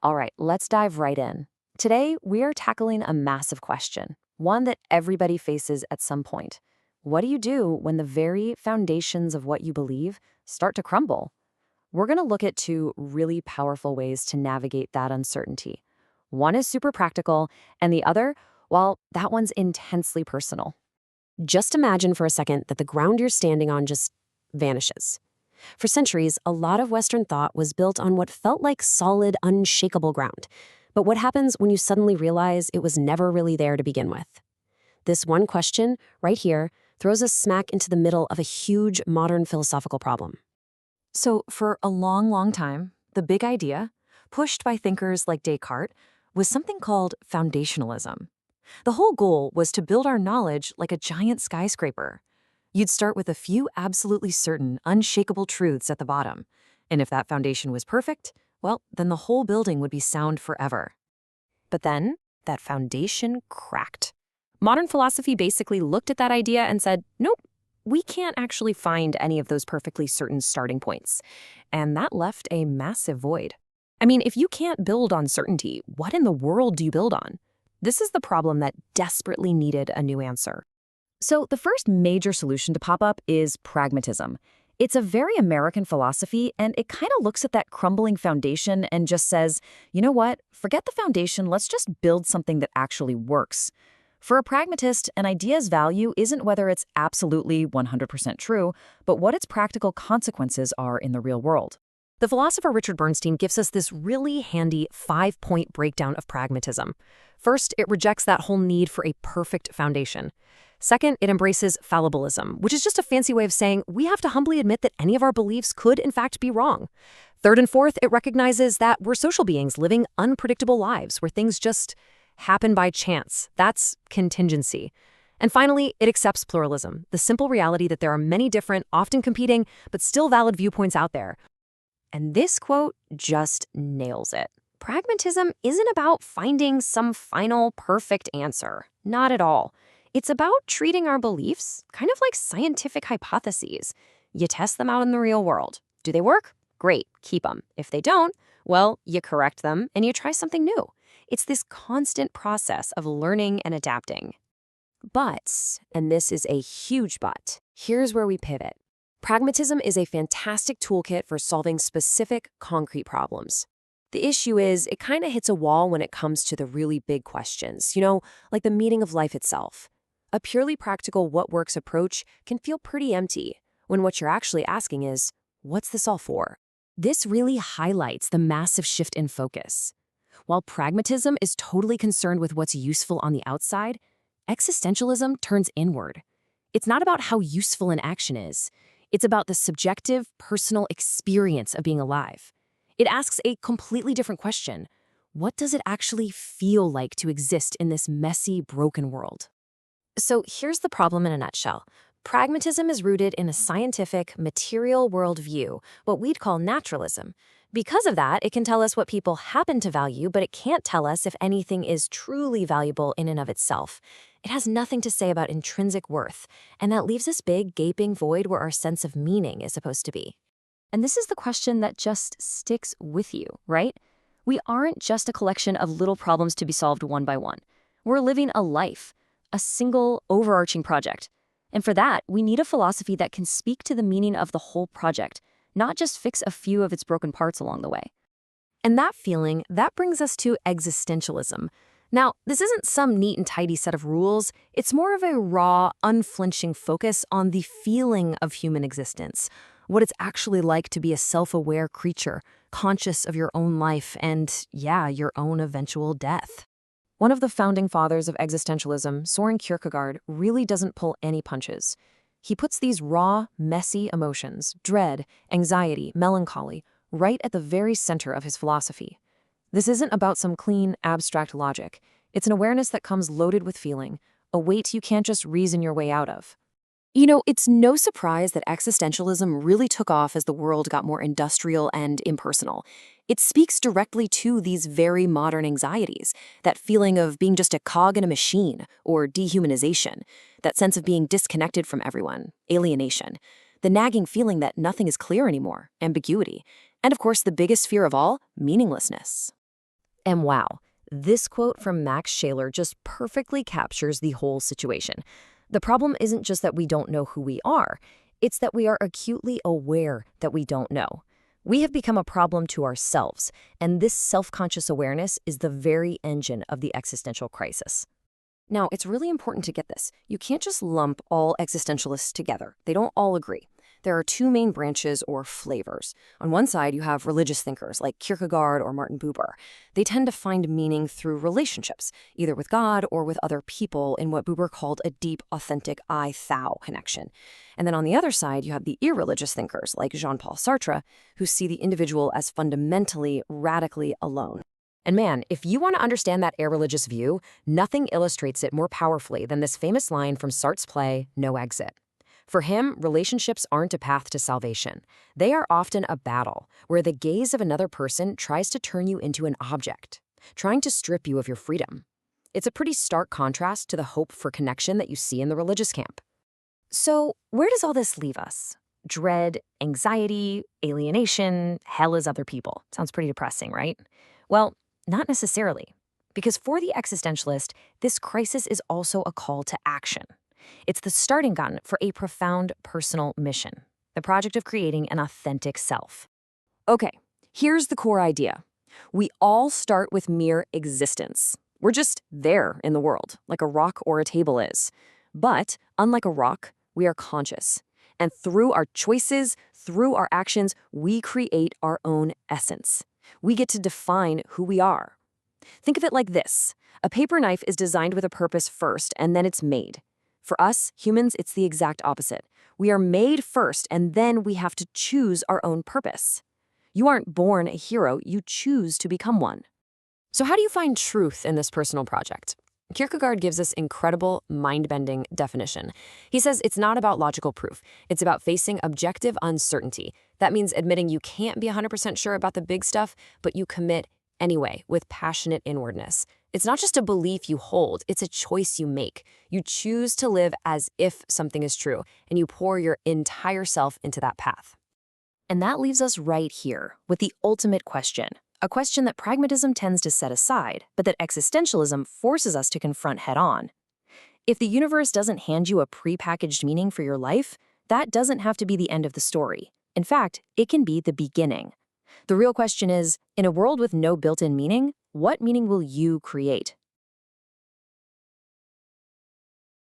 All right, let's dive right in. Today, we are tackling a massive question, one that everybody faces at some point. What do you do when the very foundations of what you believe start to crumble? We're going to look at two really powerful ways to navigate that uncertainty. One is super practical, and the other, well, that one's intensely personal. Just imagine for a second that the ground you're standing on just vanishes. For centuries, a lot of Western thought was built on what felt like solid, unshakable ground. But what happens when you suddenly realize it was never really there to begin with? This one question, right here, throws us smack into the middle of a huge modern philosophical problem. So, for a long, long time, the big idea, pushed by thinkers like Descartes, was something called foundationalism. The whole goal was to build our knowledge like a giant skyscraper. You'd start with a few absolutely certain, unshakable truths at the bottom. And if that foundation was perfect, well, then the whole building would be sound forever. But then, that foundation cracked. Modern philosophy basically looked at that idea and said, nope, we can't actually find any of those perfectly certain starting points. And that left a massive void. I mean, if you can't build on certainty, what in the world do you build on? This is the problem that desperately needed a new answer. So the first major solution to pop up is pragmatism. It's a very American philosophy, and it kind of looks at that crumbling foundation and just says, you know what, forget the foundation, let's just build something that actually works. For a pragmatist, an idea's value isn't whether it's absolutely 100% true, but what its practical consequences are in the real world. The philosopher Richard Bernstein gives us this really handy 5-point breakdown of pragmatism. First, it rejects that whole need for a perfect foundation. Second, it embraces fallibilism, which is just a fancy way of saying we have to humbly admit that any of our beliefs could, in fact, be wrong. Third and fourth, it recognizes that we're social beings living unpredictable lives where things just happen by chance. That's contingency. And finally, it accepts pluralism, the simple reality that there are many different, often competing, but still valid viewpoints out there. And this quote just nails it. Pragmatism isn't about finding some final perfect answer. Not at all. It's about treating our beliefs kind of like scientific hypotheses. You test them out in the real world. Do they work? Great, keep them. If they don't, well, you correct them and you try something new. It's this constant process of learning and adapting. But, and this is a huge but, here's where we pivot. Pragmatism is a fantastic toolkit for solving specific, concrete problems. The issue is it kind of hits a wall when it comes to the really big questions, like the meaning of life itself. A purely practical what works approach can feel pretty empty when what you're actually asking is, what's this all for? This really highlights the massive shift in focus. While pragmatism is totally concerned with what's useful on the outside, existentialism turns inward. It's not about how useful an action is. It's about the subjective, personal experience of being alive. It asks a completely different question. What does it actually feel like to exist in this messy, broken world? So here's the problem in a nutshell. Pragmatism is rooted in a scientific, material worldview, what we'd call naturalism. Because of that, it can tell us what people happen to value, but it can't tell us if anything is truly valuable in and of itself. It has nothing to say about intrinsic worth, and that leaves this big, gaping void where our sense of meaning is supposed to be. And this is the question that just sticks with you, right? We aren't just a collection of little problems to be solved one by one. We're living a life, a single, overarching project. And for that, we need a philosophy that can speak to the meaning of the whole project, not just fix a few of its broken parts along the way. And that feeling, that brings us to existentialism. Now, this isn't some neat and tidy set of rules. It's more of a raw, unflinching focus on the feeling of human existence, what it's actually like to be a self-aware creature, conscious of your own life and, your own eventual death. One of the founding fathers of existentialism, Soren Kierkegaard, really doesn't pull any punches. He puts these raw, messy emotions, dread, anxiety, melancholy, right at the very center of his philosophy. This isn't about some clean, abstract logic. It's an awareness that comes loaded with feeling, a weight you can't just reason your way out of. It's no surprise that existentialism really took off as the world got more industrial and impersonal. It speaks directly to these very modern anxieties, that feeling of being just a cog in a machine, or dehumanization, that sense of being disconnected from everyone, alienation, the nagging feeling that nothing is clear anymore, ambiguity, and of course the biggest fear of all, meaninglessness. And wow, this quote from Max Shaler just perfectly captures the whole situation. The problem isn't just that we don't know who we are, it's that we are acutely aware that we don't know. We have become a problem to ourselves, and this self-conscious awareness is the very engine of the existential crisis. Now, it's really important to get this. You can't just lump all existentialists together. They don't all agree. There are two main branches or flavors. On one side, you have religious thinkers like Kierkegaard or Martin Buber. They tend to find meaning through relationships, either with God or with other people in what Buber called a deep, authentic I-thou connection. And then on the other side, you have the irreligious thinkers like Jean-Paul Sartre, who see the individual as fundamentally, radically alone. And man, if you want to understand that irreligious view, nothing illustrates it more powerfully than this famous line from Sartre's play, No Exit. For him, relationships aren't a path to salvation. They are often a battle, where the gaze of another person tries to turn you into an object, trying to strip you of your freedom. It's a pretty stark contrast to the hope for connection that you see in the religious camp. So, where does all this leave us? Dread, anxiety, alienation, hell is other people. Sounds pretty depressing, right? Well, not necessarily. Because for the existentialist, this crisis is also a call to action. It's the starting gun for a profound personal mission, the project of creating an authentic self. Okay, here's the core idea. We all start with mere existence. We're just there in the world, like a rock or a table is. But, unlike a rock, we are conscious. And through our choices, through our actions, we create our own essence. We get to define who we are. Think of it like this. A paper knife is designed with a purpose first, and then it's made. For us, humans, it's the exact opposite. We are made first, and then we have to choose our own purpose. You aren't born a hero, you choose to become one. So how do you find truth in this personal project? Kierkegaard gives us incredible, mind-bending definition. He says it's not about logical proof. It's about facing objective uncertainty. That means admitting you can't be 100% sure about the big stuff, but you commit anyway with passionate inwardness. It's not just a belief you hold, it's a choice you make. You choose to live as if something is true, and you pour your entire self into that path. And that leaves us right here with the ultimate question. A question that pragmatism tends to set aside, but that existentialism forces us to confront head-on. If the universe doesn't hand you a prepackaged meaning for your life, that doesn't have to be the end of the story. In fact, it can be the beginning. The real question is, in a world with no built-in meaning, what meaning will you create?